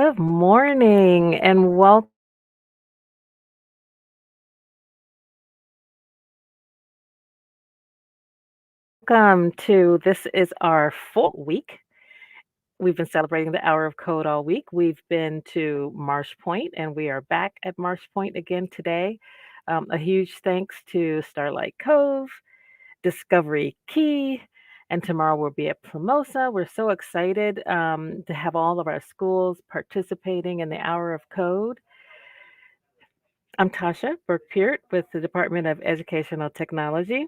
Good morning and welcome to this is our full week. We've been celebrating the Hour of Code all week. We've been to Marsh Point and we are back at Marsh Point again today. A huge thanks to Starlight Cove, Discovery Key, and tomorrow we'll be at Plumosa. We're so excited to have all of our schools participating in the Hour of Code. I'm Tasha Burke-Peart with the Department of Educational Technology.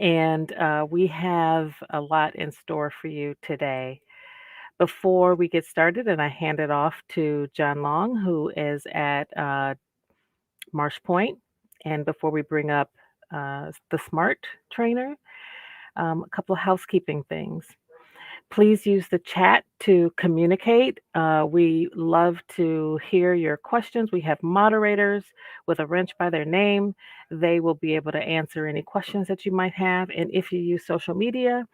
And we have a lot in store for you today. Before we get started, and I hand it off to John Long, who is at Marsh Point, and before we bring up the SMART trainer, a couple of housekeeping things. Please use the chat to communicate. We love to hear your questions. We have moderators with a wrench by their name. They will be able to answer any questions that you might have. And if you use social media,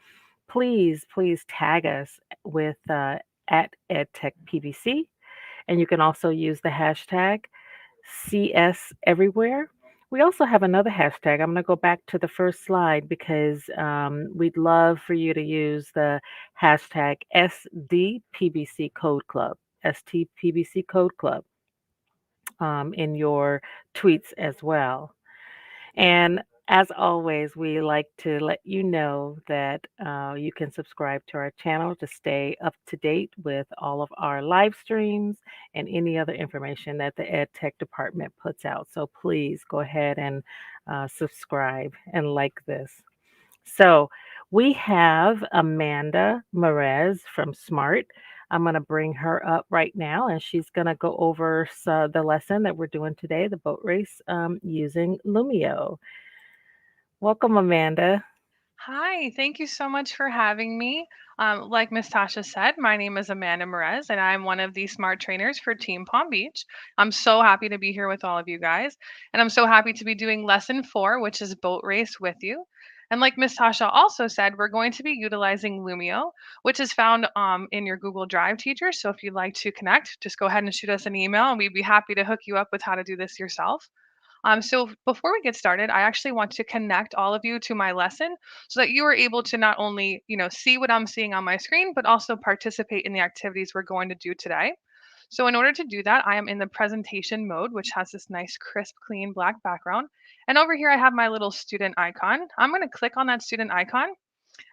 please tag us with at EdTechPBC. And you can also use the hashtag CS everywhere. We also have another hashtag. I'm going to go back to the first slide because we'd love for you to use the hashtag SDPBC Code Club, STPBC Code Club in your tweets as well. And as always, we like to let you know that you can subscribe to our channel to stay up to date with all of our live streams and any other information that the Ed Tech department puts out. So please go ahead and subscribe and like this. So we have Amanda Merez from SMART. I'm going to bring her up right now, and she's going to go over the lesson that we're doing today, the boat race using Lumio. Welcome, Amanda. Hi, thank you so much for having me. Like Miss Tasha said, my name is Amanda Merez, and I'm one of the smart trainers for Team Palm Beach. I'm so happy to be here with all of you guys, and I'm so happy to be doing lesson 4, which is boat race with you. And like Miss Tasha also said, we're going to be utilizing Lumio, which is found in your Google Drive teacher. So if you'd like to connect, just go ahead and shoot us an email, and we'd be happy to hook you up with how to do this yourself. So before we get started, I actually want to connect all of you to my lesson so that you are able to not only, see what I'm seeing on my screen, but also participate in the activities we're going to do today. So in order to do that, I am in the presentation mode, which has this nice, crisp, clean black background. And over here, I have my little student icon. I'm going to click on that student icon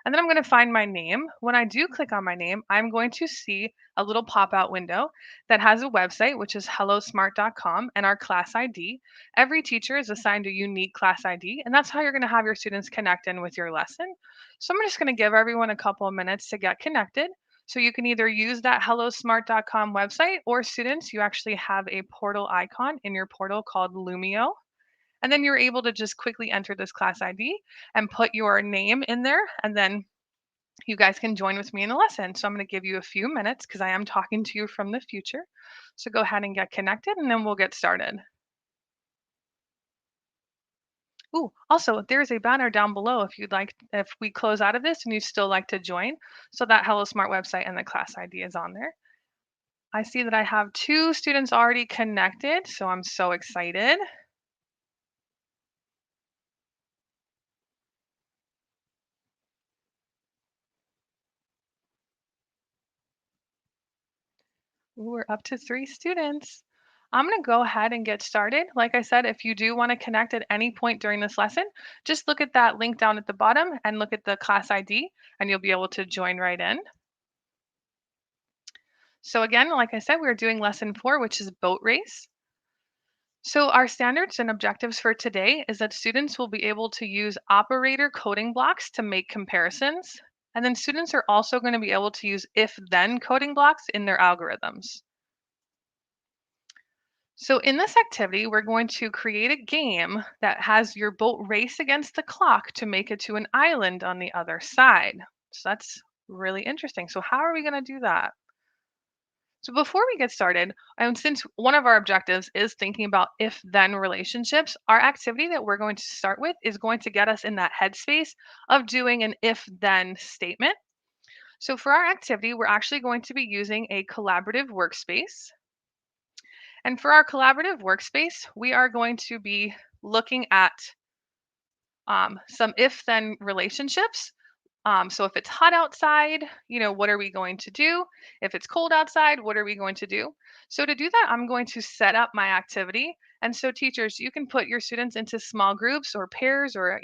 and then I'm going to find my name. When I do click on my name, I'm going to see a little pop out window that has a website, which is hellosmart.com, and our class ID. Every teacher is assigned a unique class ID, and that's how you're going to have your students connect in with your lesson. So I'm just going to give everyone a couple of minutes to get connected. So you can either use that hellosmart.com website, or students, you actually have a portal icon in your portal called Lumio. And then you're able to just quickly enter this class ID and put your name in there. And then you guys can join with me in the lesson. So I'm going to give you a few minutes because I am talking to you from the future. So go ahead and get connected and then we'll get started. Ooh, also, there's a banner down below if we close out of this and you still like to join. So that Hello Smart website and the class ID is on there. I see that I have 2 students already connected, so I'm so excited. Ooh, we're up to 3 students. I'm going to go ahead and get started. Like I said, if you do want to connect at any point during this lesson, just look at that link down at the bottom and look at the class ID, and you'll be able to join right in. So again, like I said, we're doing lesson 4, which is boat race. So our standards and objectives for today is that students will be able to use operator coding blocks to make comparisons. And then students are also going to be able to use if-then coding blocks in their algorithms. So in this activity, we're going to create a game that has your boat race against the clock to make it to an island on the other side. So that's really interesting. So how are we going to do that? So before we get started, and since one of our objectives is thinking about if-then relationships, our activity that we're going to start with is going to get us in that headspace of doing an if-then statement. So for our activity, we're actually going to be using a collaborative workspace. And for our collaborative workspace, we are going to be looking at some if then relationships. So if it's hot outside, what are we going to do? If it's cold outside, what are we going to do? So to do that, I'm going to set up my activity. And so teachers, you can put your students into small groups or pairs or,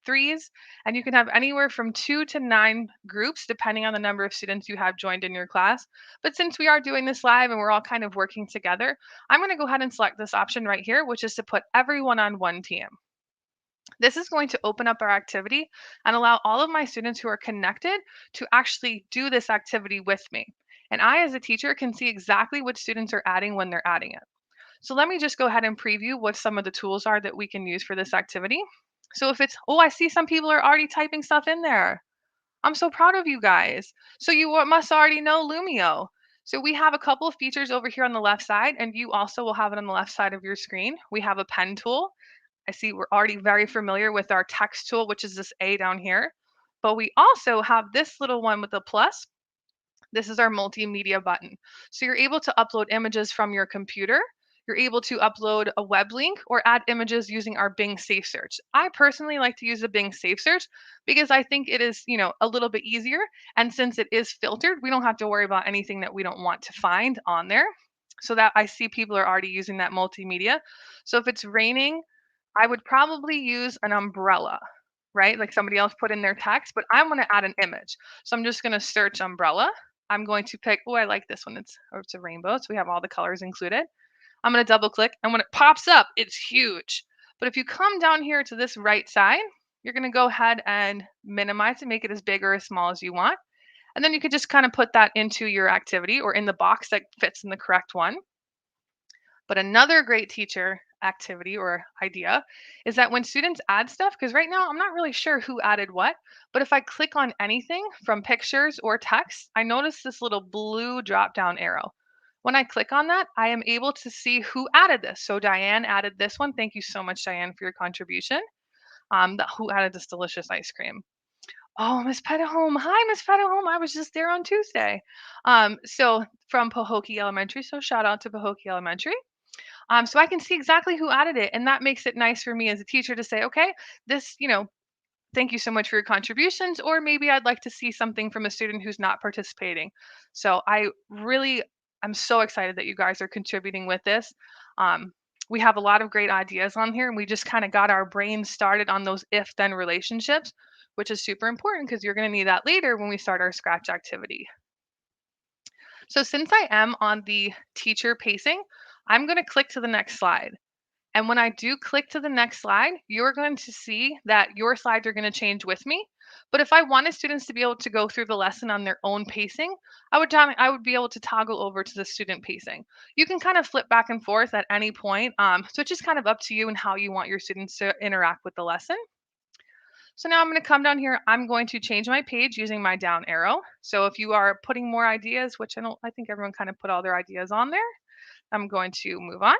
threes, and you can have anywhere from 2 to 9 groups depending on the number of students you have joined in your class. But since we are doing this live and we're all kind of working together, I'm going to go ahead and select this option right here, which is to put everyone on one team. This is going to open up our activity and allow all of my students who are connected to actually do this activity with me. And I, as a teacher, can see exactly what students are adding when they're adding it. So let me just go ahead and preview what some of the tools are that we can use for this activity. So if it's, oh, I see some people are already typing stuff in there. I'm so proud of you guys. So you must already know Lumio. So we have a couple of features over here on the left side, and you also will have it on the left side of your screen. We have a pen tool. I see we're already very familiar with our text tool, which is this A down here. But we also have this little one with a plus. This is our multimedia button. So you're able to upload images from your computer. You're able to upload a web link or add images using our Bing Safe Search. I personally like to use the Bing Safe Search because I think it is, a little bit easier. And since it is filtered, we don't have to worry about anything that we don't want to find on there. So that I see people are already using that multimedia. So if it's raining, I would probably use an umbrella, right? Like somebody else put in their text, but I want to add an image. So I'm just going to search umbrella. I'm going to pick, oh, I like this one. It's a rainbow. So we have all the colors included. I'm going to double click. And when it pops up, it's huge. But if you come down here to this right side, you're going to go ahead and minimize it, make it as big or as small as you want. And then you could just kind of put that into your activity or in the box that fits in the correct one. But another great teacher activity or idea is that when students add stuff, because right now I'm not really sure who added what, but if I click on anything from pictures or text, I notice this little blue drop down arrow. When I click on that, I am able to see who added this. So Diane added this one. Thank you so much, Diane, for your contribution. Who added this delicious ice cream? Oh, Miss Petahome. Hi, Miss Petahome. I was just there on Tuesday. So from Pahokee Elementary. So shout out to Pahokee Elementary. So I can see exactly who added it. And that makes it nice for me as a teacher to say, okay, this, thank you so much for your contributions. Or maybe I'd like to see something from a student who's not participating. So I'm so excited that you guys are contributing with this. Um, we have a lot of great ideas on here, and we just kind of got our brains started on those if then relationships, which is super important because you're going to need that later when we start our scratch activity. So since I am on the teacher pacing, I'm going to click to the next slide. And when I do click to the next slide, you're going to see that your slides are going to change with me. But if I wanted students to be able to go through the lesson on their own pacing, I would be able to toggle over to the student pacing. You can kind of flip back and forth at any point. So it's just kind of up to you and how you want your students to interact with the lesson. So now I'm going to come down here. I'm going to change my page using my down arrow. So if you are putting more ideas, which I think everyone kind of put all their ideas on there, I'm going to move on.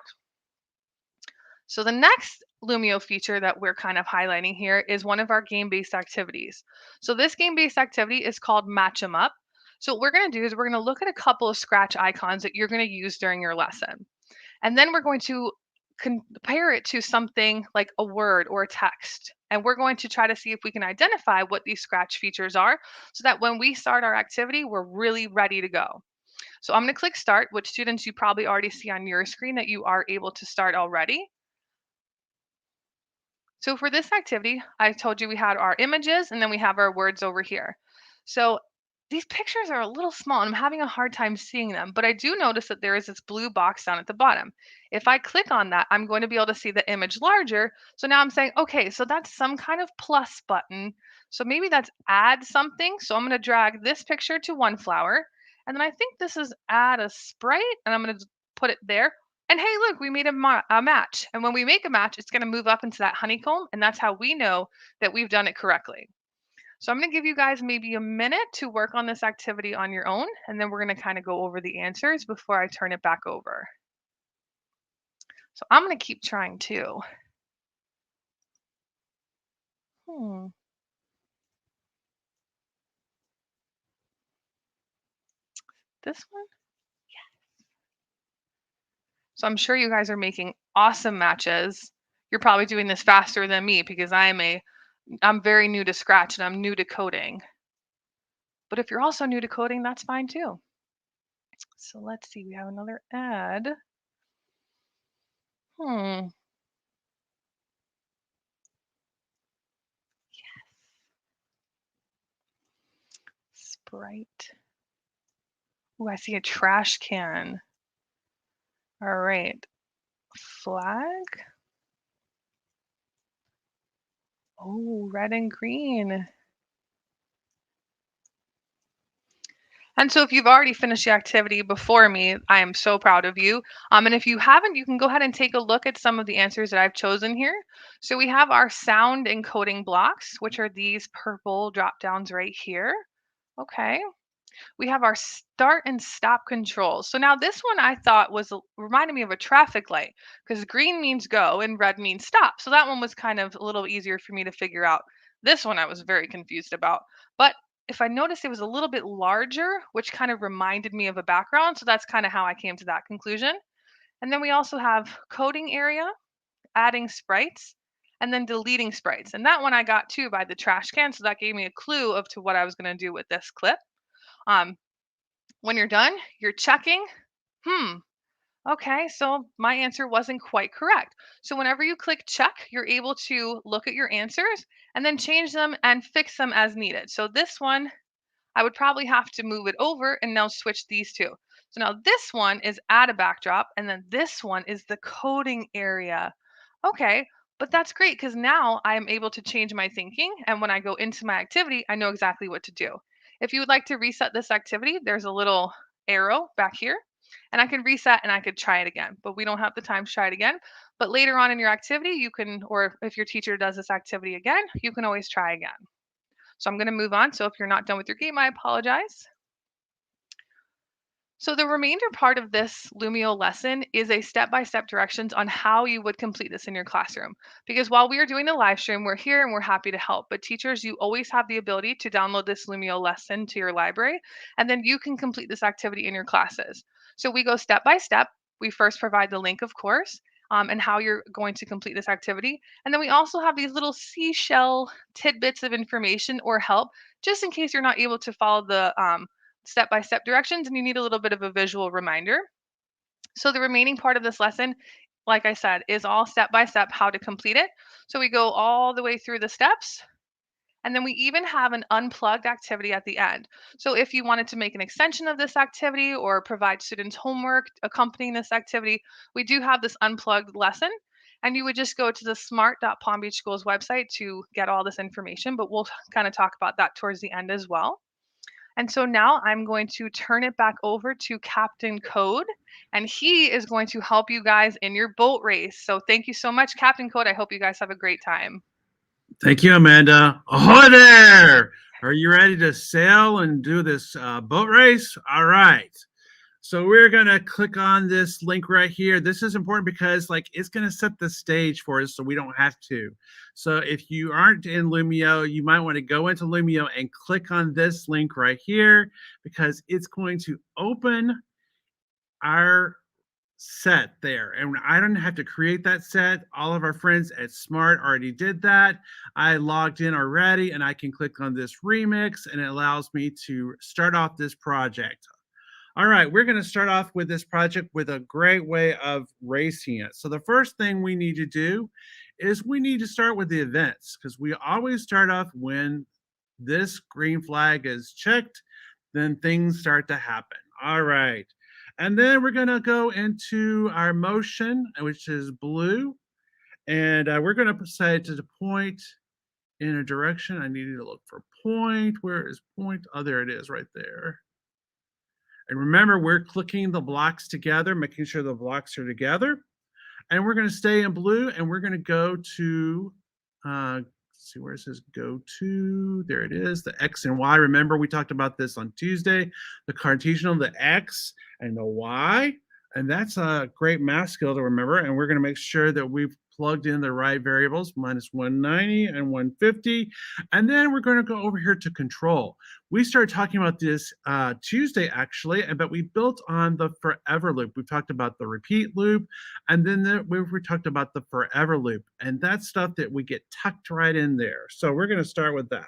So the next Lumio feature that we're kind of highlighting here is one of our game-based activities. So this game-based activity is called Match 'em Up. So what we're going to do is we're going to look at a couple of scratch icons that you're going to use during your lesson. And then we're going to compare it to something like a word or a text. And we're going to try to see if we can identify what these scratch features are so that when we start our activity, we're really ready to go. So I'm going to click start, which students you probably already see on your screen that you are able to start already. So for this activity, I told you we had our images and then we have our words over here. So these pictures are a little small and I'm having a hard time seeing them, but I do notice that there is this blue box down at the bottom. If I click on that, I'm going to be able to see the image larger. So now I'm saying, okay, so that's some kind of plus button. So maybe that's add something. So I'm going to drag this picture to one flower. And then I think this is add a sprite and I'm going to put it there. And hey, look, we made a match. And when we make a match, it's going to move up into that honeycomb. And that's how we know that we've done it correctly. So I'm going to give you guys maybe a minute to work on this activity on your own. And then we're going to kind of go over the answers before I turn it back over. So I'm going to keep trying too. Hmm. This one? So I'm sure you guys are making awesome matches. You're probably doing this faster than me because I'm very new to Scratch and I'm new to coding. But if you're also new to coding, that's fine too. So let's see, we have another ad. Hmm. Sprite. Oh, I see a trash can. All right. Flag. Oh, red and green. And so if you've already finished the activity before me, I am so proud of you. And if you haven't, you can go ahead and take a look at some of the answers that I've chosen here. So we have our sound encoding blocks, which are these purple drop downs right here. Okay. We have our start and stop controls. So now this one I thought reminded me of a traffic light because green means go and red means stop. So that one was kind of a little easier for me to figure out. This one I was very confused about. But if I noticed it was a little bit larger, which kind of reminded me of a background. So that's kind of how I came to that conclusion. And then we also have coding area, adding sprites, and then deleting sprites. And that one I got too by the trash can. So that gave me a clue of to what I was going to do with this clip. Um, when you're done, you're checking. Hmm. Okay, so my answer wasn't quite correct. So whenever you click check, you're able to look at your answers and then change them and fix them as needed. So this one, I would probably have to move it over and now switch these two. So now this one is add a backdrop, and then this one is the coding area. Okay, but that's great because now I am able to change my thinking. And when I go into my activity, I know exactly what to do. If you would like to reset this activity, there's a little arrow back here, and I can reset and I could try it again. But we don't have the time to try it again. But later on in your activity, you can, or if your teacher does this activity again, you can always try again. So I'm going to move on. So if you're not done with your game, I apologize. So the remainder part of this Lumio lesson is a step-by-step directions on how you would complete this in your classroom. Because while we are doing the live stream, we're here and we're happy to help. But teachers, you always have the ability to download this Lumio lesson to your library, and then you can complete this activity in your classes. So we go step by step. We first provide the link, of course, and how you're going to complete this activity. And then we also have these little seashell tidbits of information or help, just in case you're not able to follow the step-by-step directions and you need a little bit of a visual reminder. So the remaining part of this lesson, like I said, is all step-by-step how to complete it. So we go all the way through the steps. And then we even have an unplugged activity at the end. So if you wanted to make an extension of this activity or provide students homework accompanying this activity, we do have this unplugged lesson. And you would just go to the smart.palm Beach Schools website to get all this information, but we'll kind of talk about that towards the end as well. And so now I'm going to turn it back over to Captain Code, and he is going to help you guys in your boat race. So thank you so much, Captain Code. I hope you guys have a great time. Thank you, Amanda. Ahoy there! Are you ready to sail and do this boat race? All right. So we're going to click on this link right here. This is important because it's going to set the stage for us so we don't have to. So if you aren't in Lumio, you might want to go into Lumio and click on this link right here because it's going to open our set there. And I don't have to create that set. All of our friends at Smart already did that. I logged in already and I can click on this remix and it allows me to start off this project. All right, we're going to start off with this project with a great way of racing it. So the first thing we need to do is we need to start with the events because we always start off when this green flag is checked, then things start to happen. All right. And then we're going to go into our motion, which is blue. And we're going to decide to point in a direction. I needed to look for point. Where is point? Oh, there it is right there. And remember, we're clicking the blocks together, making sure the blocks are together. And we're going to stay in blue and we're going to go to, see where it says go to. There it is, the X and Y. Remember, we talked about this on Tuesday, the conditional, the X and the Y. And that's a great math skill to remember. And we're going to make sure that we've plugged in the right variables, minus 190 and 150. And then we're going to go over here to control. We started talking about this Tuesday, actually, but we built on the forever loop. We've talked about the repeat loop, and then we talked about the forever loop. And that's stuff that we get tucked right in there. So we're going to start with that.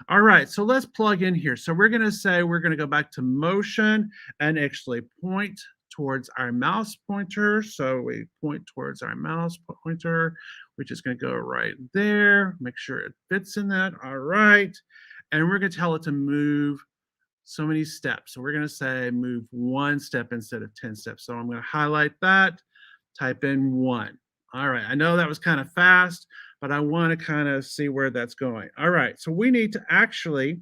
All right, so let's plug in here. So we're going to say we're going to go back to motion and actually point towards our mouse pointer. So we point towards our mouse pointer, which is going to go right there. Make sure it fits in that. All right. And we're going to tell it to move so many steps. So we're going to say move 1 step instead of 10 steps. So I'm going to highlight that, type in 1. All right, I know that was kind of fast, but I want to kind of see where that's going. All right, so we need to actually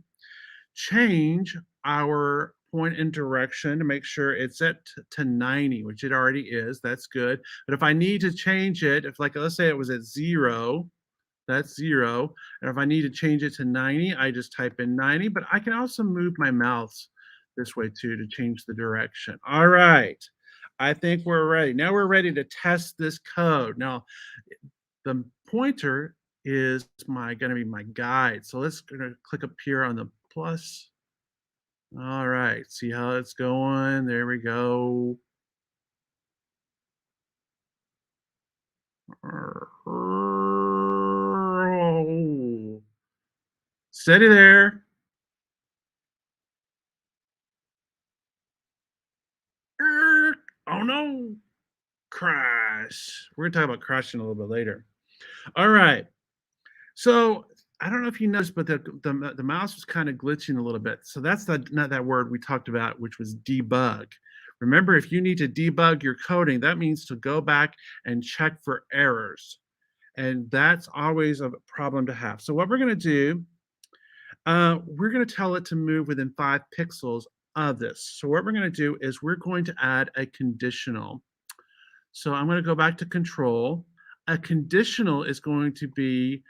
change our point in direction to make sure it's set to 90, which it already is. That's good. But if I need to change it, if like, let's say it was at 0, that's 0. And if I need to change it to 90, I just type in 90, but I can also move my mouse this way too to change the direction. All right. I think we're ready. Now we're ready to test this code. Now, the pointer is going to be my guide. So let's gonna click up here on the plus. All right, see how it's going. There we go. Steady there. Oh no, crash. We're gonna talk about crashing a little bit later. All right. So I don't know if you noticed, but the mouse was kind of glitching a little bit. So that's not that word we talked about, which was debug. Remember, if you need to debug your coding, that means to go back and check for errors. And that's always a problem to have. So what we're going to do, we're going to tell it to move within 5 pixels of this. So what we're going to do is we're going to add a conditional. So I'm going to go back to control. A conditional is going to be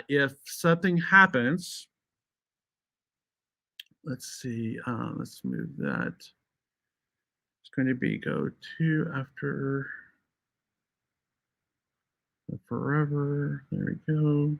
if something happens. Let's see, let's move that. It's going to be go to after the forever. There we go.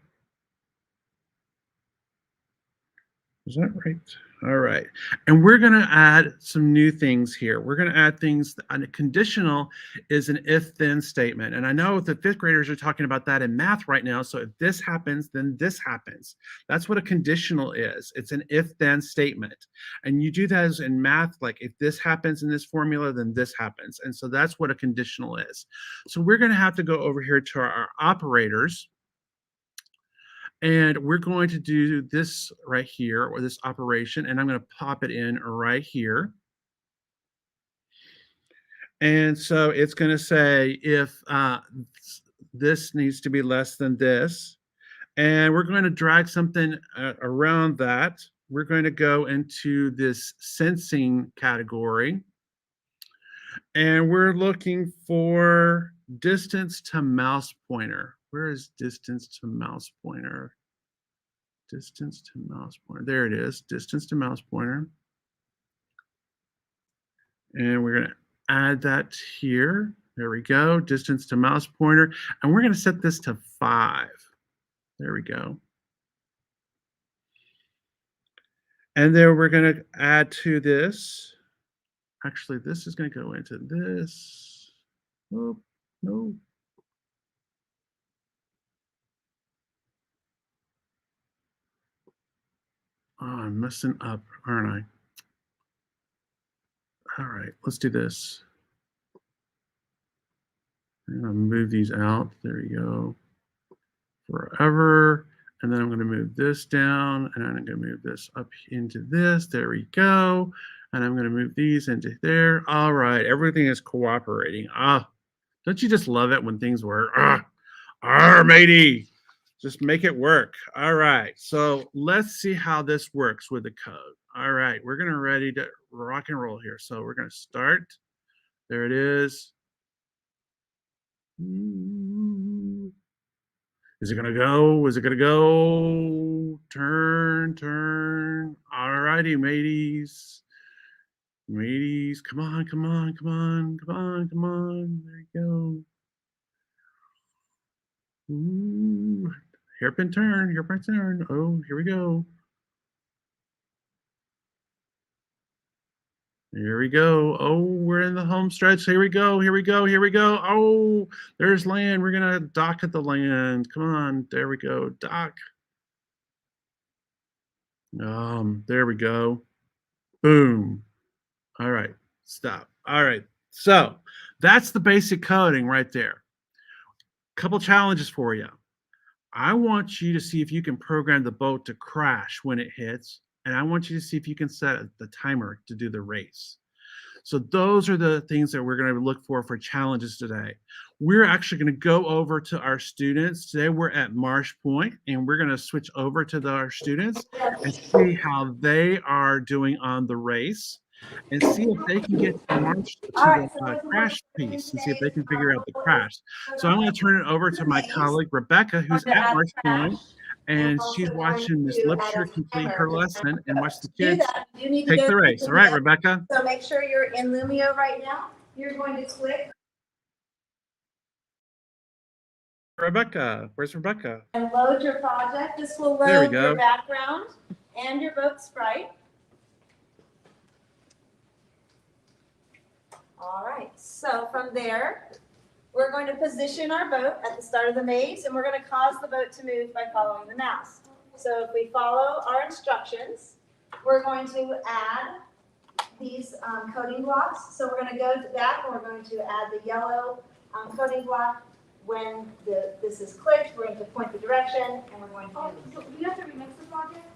Is that right? All right. And we're going to add some new things here. We're going to add things. A conditional is an if-then statement. And I know the 5th graders are talking about that in math right now. So if this happens, then this happens. That's what a conditional is. It's an if-then statement. And you do that as in math, like if this happens in this formula, then this happens. And so that's what a conditional is. So we're going to have to go over here to our operators. And we're going to do this right here, or this operation, and I'm going to pop it in right here. And so it's going to say if this needs to be less than this. And we're going to drag something around that. We're going to go into this sensing category. And we're looking for distance to mouse pointer. Where is distance to mouse pointer? Distance to mouse pointer. There it is, distance to mouse pointer. And we're going to add that here. There we go, distance to mouse pointer. And we're going to set this to 5. There we go. And then we're going to add to this. Actually, this is going to go into this. Oh, no. Oh, I'm messing up, aren't I? All right, let's do this. I'm going to move these out. There you go. Forever. And then I'm going to move this down, and I'm going to move this up into this. There we go. And I'm going to move these into there. All right, everything is cooperating. Ah, don't you just love it when things work? Matey, just make it work. All right, so let's see how this works with the code. All right, we're going to ready to rock and roll here. So we're going to start. There it is. Is it gonna go? Is it gonna go? Turn, turn. All righty, mateys. Ladies, come on, come on, come on, come on, come on. There you go. Ooh, hairpin turn, hairpin turn. Oh, here we go. Here we go. Oh, we're in the home stretch. Here we go. Here we go. Here we go. Oh, there's land. We're gonna dock at the land. Come on. There we go. Dock. There we go. Boom. All right. Stop. All right. So that's the basic coding right there. Couple challenges for you. I want you to see if you can program the boat to crash when it hits, and I want you to see if you can set the timer to do the race. So those are the things that we're going to look for challenges today. We're actually going to go over to our students. Today we're at Marsh Point, and we're going to switch over to our students and see how they are doing on the race and see if they can get to Marsh to the crash piece and see if they can figure out the crash. So I'm going to turn it over to my colleague, Rebecca, who's at Marsh Point, and she's watching Miss Lipsher complete her lesson and watch the kids take the race. All right, Rebecca. So make sure you're in Lumio right now. You're going to click Rebecca, where's Rebecca? and load your project. This will There we load go. your background and your boat sprite. All right, so from there, we're going to position our boat at the start of the maze, and we're going to cause the boat to move by following the mouse. So if we follow our instructions, we're going to add these coding blocks. So we're going to go back and we're going to add the yellow coding block. When this is clicked, we're going to point the direction and we're going to So do you have to remix the project?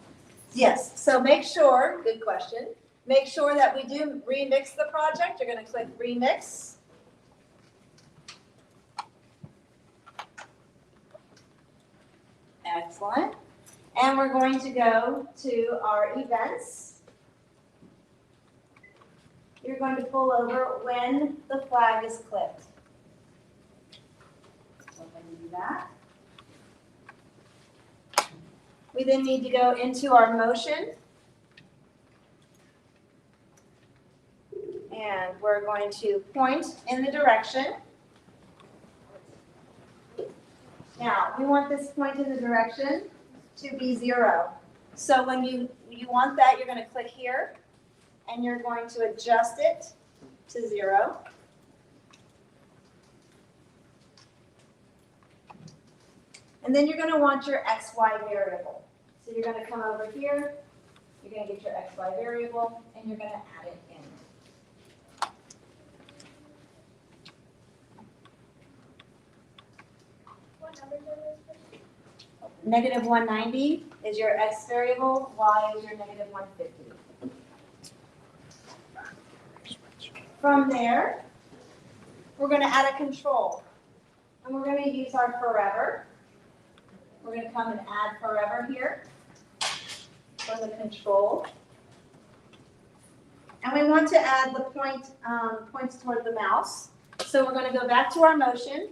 Yes, so make sure, good question, make sure that we do remix the project. You're going to click remix. Excellent. And we're going to go to our events. You're going to pull over when the flag is clicked. So we're going to do that. We then need to go into our motion. And we're going to point in the direction. Now, we want this point in the direction to be 0. So when you want that, you're going to click here, and you're going to adjust it to 0. And then you're going to want your XY variable. So you're going to come over here, you're going to get your XY variable, and you're going to add it in. Negative 190 is your X variable, Y is your negative 150. From there, we're going to add a control. And we're going to use our forever. We're going to come and add forever here for the control. And we want to add the points toward the mouse. So we're going to go back to our motion.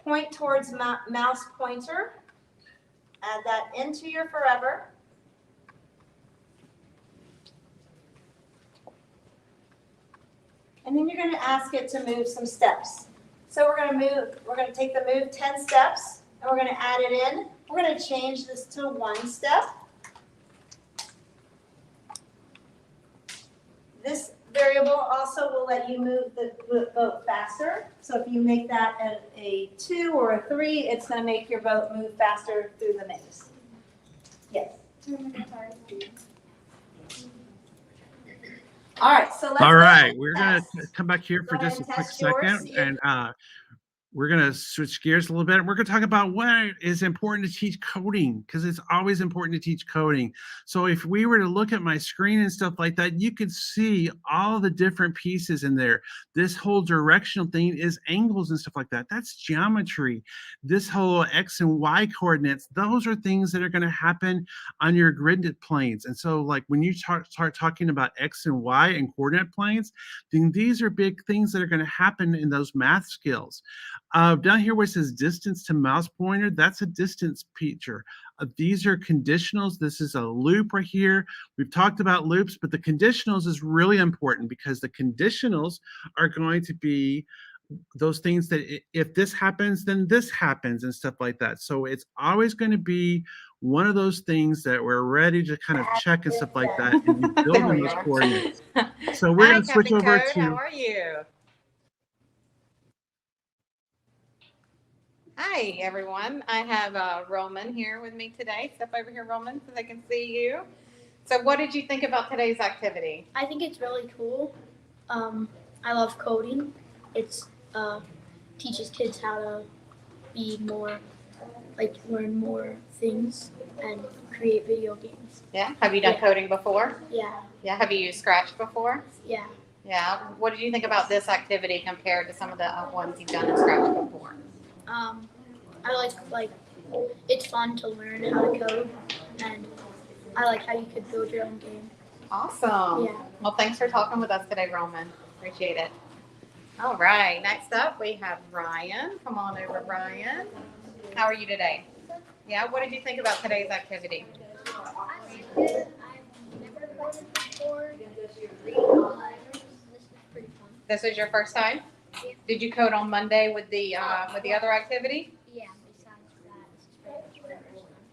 Point towards mouse pointer. Add that into your forever. And then you're going to ask it to move some steps. So we're going to take the move 10 steps, and we're going to add it in. We're going to change this to 1 step. This variable also will let you move the boat faster. So if you make that a 2 or a 3, it's going to make your boat move faster through the maze. Yes. All right, so let's All right, go we're going to come back here for Go just a ahead and quick test yours. second, and we're going to switch gears a little bit. We're going to talk about why it's important to teach coding, because it's always important to teach coding. So if we were to look at my screen and stuff like that, you could see all the different pieces in there. This whole directional thing is angles and stuff like that. That's geometry. This whole X and Y coordinates, those are things that are going to happen on your grid planes. And so like when you start talking about X and Y and coordinate planes, then these are big things that are going to happen in those math skills. Down here where it says distance to mouse pointer, that's a distance feature. These are conditionals. This is a loop right here. We've talked about loops, but the conditionals is really important because the conditionals are going to be those things that if this happens, then this happens and stuff like that. So it's always going to be one of those things that we're ready to kind of check and stuff like that and be building those coordinates. So we're going to switch Captain over Code, to. how are you? Hi, everyone. I have Roman here with me today. Step over here, Roman, so they can see you. So what did you think about today's activity? I think it's really cool. I love coding. It's teaches kids how to be more, like learn more things and create video games. Yeah. Have you done coding before? Yeah, Yeah. Have you used Scratch before? yeah. Yeah. What did you think about this activity compared to some of the ones you've done in Scratch before? I like it's fun to learn how to code, and I like how you could build your own game. Awesome. Yeah. Well, thanks for talking with us today, Roman. Appreciate it. All right. Next up, we have Ryan. Come on over, Ryan. How are you today? Yeah. What did you think about today's activity? I've never coded before. This is pretty fun. This was your first time? Yeah. Did you code on Monday with the other activity? Yeah. Besides that, this is pretty much my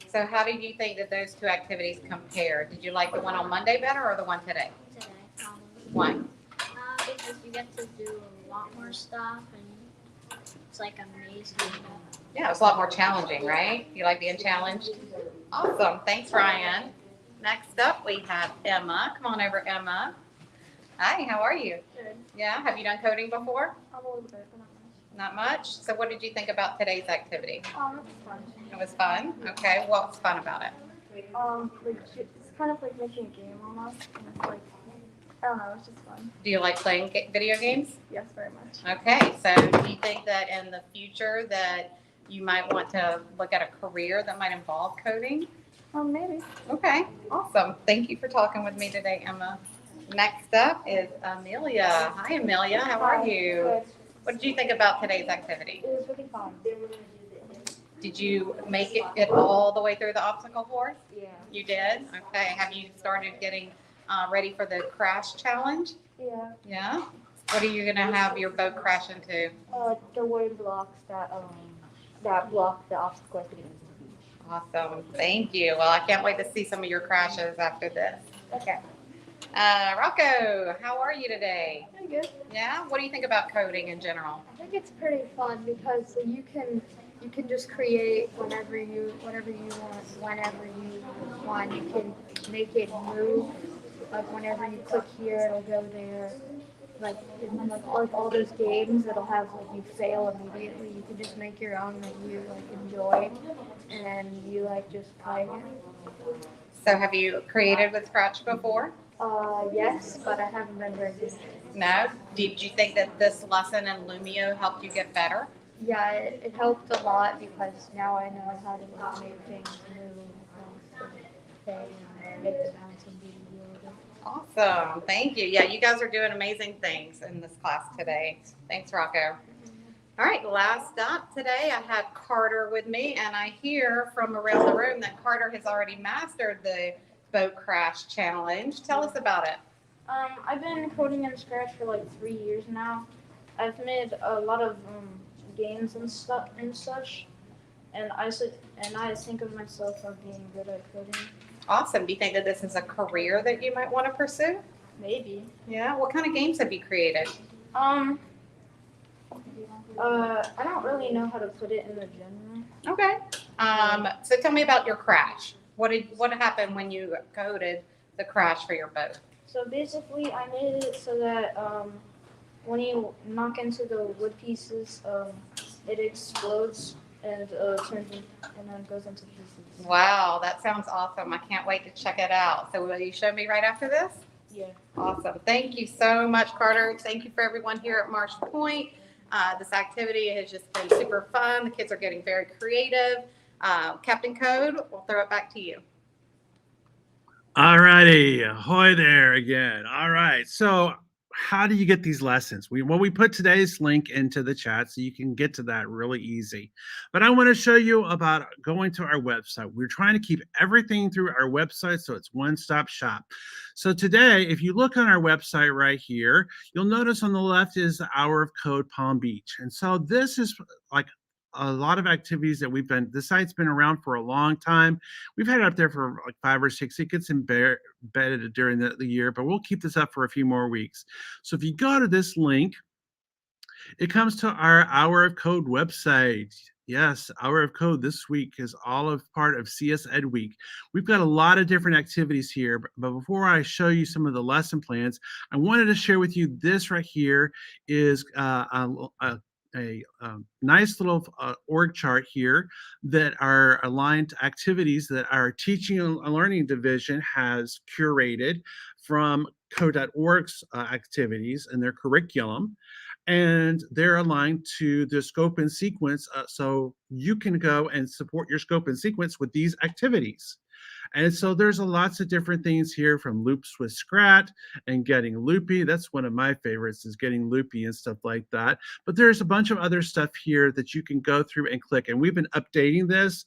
first So how did you think that those two activities compare? Did you like the one on Monday better or the one today? time today. Why? Because you get to do a lot more stuff, and it's like amazing. Yeah, it was a lot more challenging, right? You like being challenged? Awesome. Thanks, Ryan. Next up, we have Emma. Come on over, Emma. Hi, how are you? Good. Yeah, have you done coding before? A little bit, but not much. Not much. So what did you think about today's activity? It was fun. It was fun? Okay, what was fun about it? Like it's kind of like making a game almost, and it's like I don't know, it's just fun. Do you like playing video games? Yes, very much. Okay, so do you think that in the future that you might want to look at a career that might involve coding? Maybe. Okay, awesome. Thank you for talking with me today, Emma. Next up is Amelia. Hi, Amelia. How are you? Good. What did you think about today's activity? It was really fun. Did you make it all the way through the obstacle course? Yeah. You did? Okay. Have you started getting ready for the crash challenge? Yeah. Yeah? What are you going to have your boat crash into? The wooden blocks that block the obstacle at the beginning. Awesome. Thank you. Well, I can't wait to see some of your crashes after this. Okay. Rocco, how are you today? Pretty good. Yeah? What do you think about coding in general? I think it's pretty fun because you can just create whenever you want, whenever you want. You can make it move. Like whenever you click here, it'll go there. Like all those games, it'll have like you fail immediately. You can just make your own that you like enjoy, and you like just play it. So have you created with Scratch before? Yes, but I haven't been very good. No? Did you think that this lesson in Lumio helped you get better? Yeah, it helped a lot because now I know how to make things move and make the bouncing be really. Awesome. Thank you. Yeah, you guys are doing amazing things in this class today. Thanks, Rocco. All right, last up today, I have Carter with me, and I hear from around the room that Carter has already mastered the boat crash challenge. Tell us about it. I've been coding in Scratch for like 3 years now. I've made a lot of games and stuff and such, and I think of myself as being good at coding. Awesome. Do you think that this is a career that you might want to pursue? Maybe. Yeah. What kind of games have you created? I don't really know how to put it in the genre. Okay. So tell me about your crash. What happened when you coded the crash for your boat? So basically, I made it so that when you knock into the wood pieces, it explodes and turns in, and then goes into pieces. Wow, that sounds awesome. I can't wait to check it out. So will you show me right after this? Yeah. Awesome. Thank you so much, Carter. Thank you for everyone here at Marsh Point. This activity has just been super fun. The kids are getting very creative. Captain Code, we'll throw it back to you. All righty. Ahoy there again. All right. So how do you get these lessons? We put today's link into the chat so you can get to that really easy. But I want to show you about going to our website. We're trying to keep everything through our website so it's one-stop shop. So today, if you look on our website right here, you'll notice on the left is the Hour of Code Palm Beach. And so this is like a lot of activities that the site's been around for a long time. We've had it up there for like 5 or 6. It gets embedded during the year, but we'll keep this up for a few more weeks. So if you go to this link, it comes to our Hour of Code website. Yes, Hour of Code this week is all of part of CS Ed Week. We've got a lot of different activities here, but before I show you some of the lesson plans, I wanted to share with you this right here is a nice little org chart here that are aligned activities that our teaching and learning division has curated from code.org's activities and their curriculum. And they're aligned to the scope and sequence. So you can go and support your scope and sequence with these activities. And so there's lots of different things here from loops with Scrat and getting loopy. That's one of my favorites, is getting loopy and stuff like that. But there's a bunch of other stuff here that you can go through and click. And we've been updating this.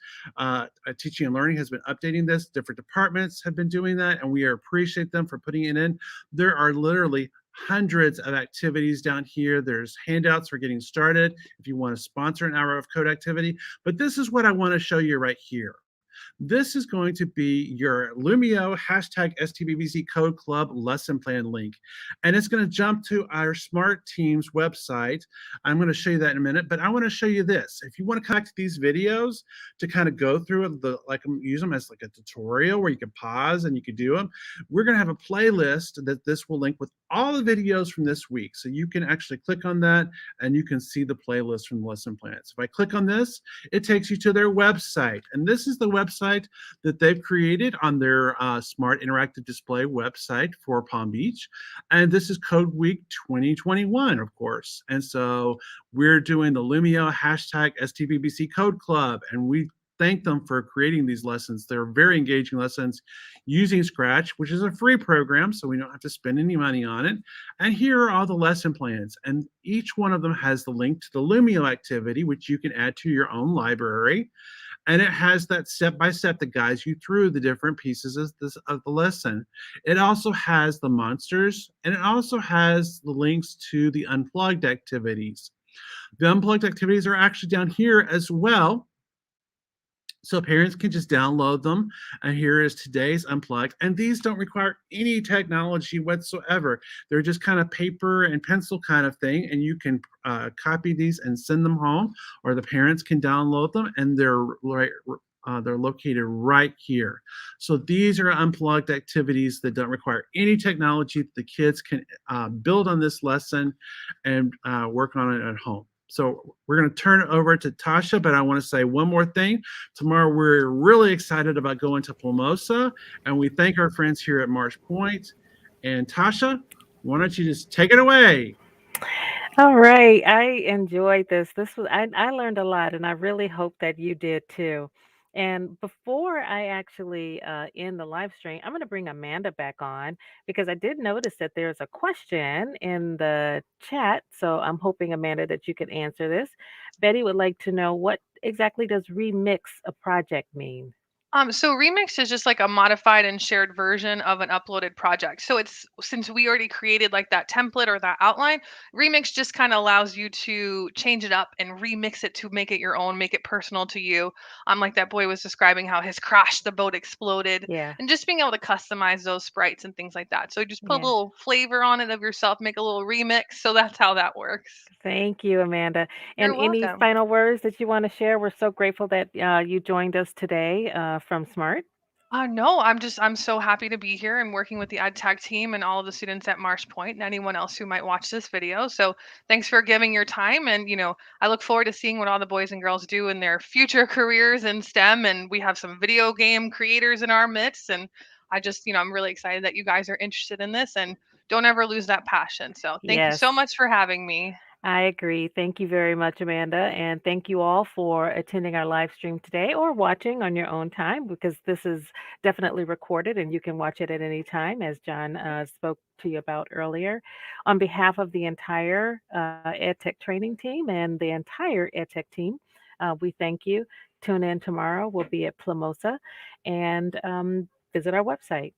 Teaching and Learning has been updating this. Different departments have been doing that, and we appreciate them for putting it in. There are literally hundreds of activities down here. There's handouts for getting started if you want to sponsor an Hour of Code activity. But this is what I want to show you right here. This is going to be your Lumio #STBBC Code Club lesson plan link. And it's going to jump to our Smart Teams website. I'm going to show you that in a minute, but I want to show you this. If you want to connect these videos to kind of go through it, use them as like a tutorial where you can pause and you can do them, we're going to have a playlist that this will link with all the videos from this week. So you can actually click on that and you can see the playlist from the lesson plans. If I click on this, it takes you to their website. And this is the website that they've created on their Smart Interactive Display website for Palm Beach. And this is Code Week 2021, of course. And so we're doing the Lumio #STBBC Code Club, and we thank them for creating these lessons. They're very engaging lessons using Scratch, which is a free program, so we don't have to spend any money on it. And here are all the lesson plans. And each one of them has the link to the Lumio activity, which you can add to your own library. And it has that step-by-step that guides you through the different pieces of the lesson. It also has the monsters, and it also has the links to the unplugged activities. The unplugged activities are actually down here as well. So parents can just download them. And here is today's Unplugged. And these don't require any technology whatsoever. They're just kind of paper and pencil kind of thing. And you can copy these and send them home, or the parents can download them, and they're located right here. So these are unplugged activities that don't require any technology. The kids can build on this lesson and work on it at home. So we're going to turn it over to Tasha, but I want to say one more thing. Tomorrow, we're really excited about going to Formosa, and we thank our friends here at Marsh Point. And Tasha, why don't you just take it away? All right. I enjoyed this. I learned a lot, and I really hope that you did too. And before I actually end the live stream, I'm going to bring Amanda back on because I did notice that there's a question in the chat. So I'm hoping, Amanda, that you can answer this. Betty would like to know, what exactly does remix a project mean? So Remix is just like a modified and shared version of an uploaded project. So it's, since we already created like that template or that outline, Remix just kind of allows you to change it up and remix it to make it your own, make it personal to you. Like that boy was describing how his crash, the boat exploded, Yeah. and just being able to customize those sprites and things like that. So you just put a Yeah. little flavor on it of yourself, make a little remix. So that's how that works. Thank you, Amanda. You're And any welcome. final words that you want to share? We're so grateful that you joined us today from Smart. No, I'm so happy to be here and working with the ed tech team and all of the students at Marsh Point and anyone else who might watch this video. So thanks for giving your time. And, I look forward to seeing what all the boys and girls do in their future careers in STEM. And we have some video game creators in our midst. And I just, I'm really excited that you guys are interested in this and don't ever lose that passion. So thank you Yes. so much for having me. I agree. Thank you very much, Amanda. And thank you all for attending our live stream today or watching on your own time because this is definitely recorded and you can watch it at any time, as John spoke to you about earlier. On behalf of the entire EdTech training team and the entire EdTech team, we thank you. Tune in tomorrow. We'll be at Plamosa and visit our website.